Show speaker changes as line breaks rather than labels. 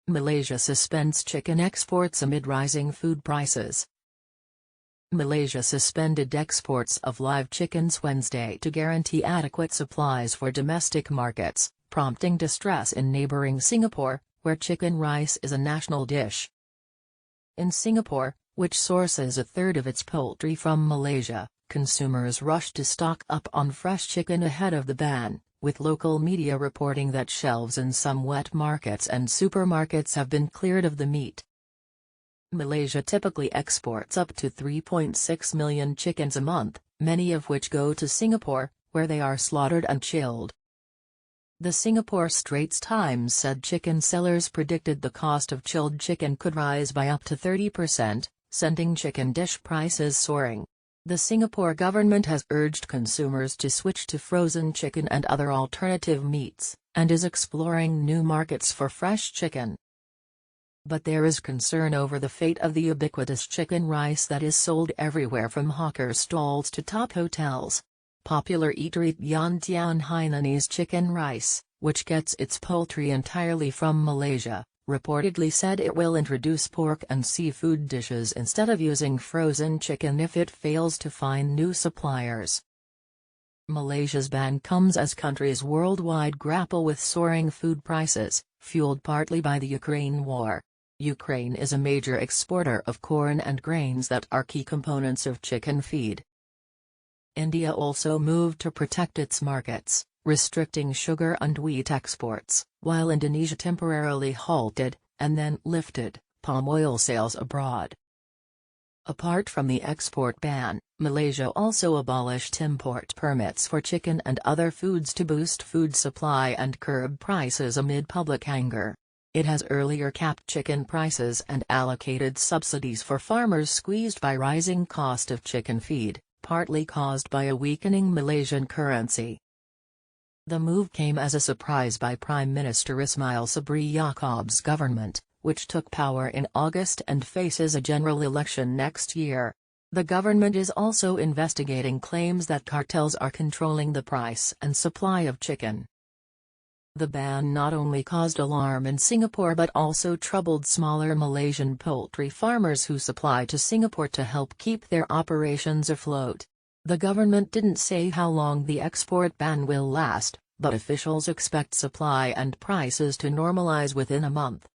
Malaysia suspends chicken exports amid rising food prices. Malaysia suspended exports of live chickens Wednesday to guarantee adequate supplies for domestic markets, prompting distress in neighboring Singapore, where chicken rice is a national dish. In Singapore, which sources a third of its poultry from Malaysia, consumers rushed to stock up on fresh chicken ahead of the ban, with local media reporting that shelves in some wet markets and supermarkets have been cleared of the meat. Malaysia typically exports up to 3.6 million chickens a month, many of which go to Singapore, where they are slaughtered and chilled. The Singapore Straits Times said chicken sellers predicted the cost of chilled chicken could rise by up to 30%, sending chicken dish prices soaring. The Singapore government has urged consumers to switch to frozen chicken and other alternative meats, and is exploring new markets for fresh chicken. But there is concern over the fate of the ubiquitous chicken rice that is sold everywhere from hawker stalls to top hotels. Popular eatery Yantian Hainanese chicken rice, which gets its poultry entirely from Malaysia, reportedly said it will introduce pork and seafood dishes instead of using frozen chicken if it fails to find new suppliers. Malaysia's ban comes as countries worldwide grapple with soaring food prices, fueled partly by the Ukraine war. Ukraine is a major exporter of corn and grains that are key components of chicken feed. India also moved to protect its markets, restricting sugar and wheat exports, while Indonesia temporarily halted, and then lifted, palm oil sales abroad. Apart from the export ban, Malaysia also abolished import permits for chicken and other foods to boost food supply and curb prices amid public anger. It has earlier capped chicken prices and allocated subsidies for farmers squeezed by rising cost of chicken feed, partly caused by a weakening Malaysian currency. The move came as a surprise by Prime Minister Ismail Sabri Yaakob's government, which took power in August and faces a general election next year. The government is also investigating claims that cartels are controlling the price and supply of chicken. The ban not only caused alarm in Singapore but also troubled smaller Malaysian poultry farmers who supply to Singapore to help keep their operations afloat. The government didn't say how long the export ban will last, but officials expect supply and prices to normalize within a month.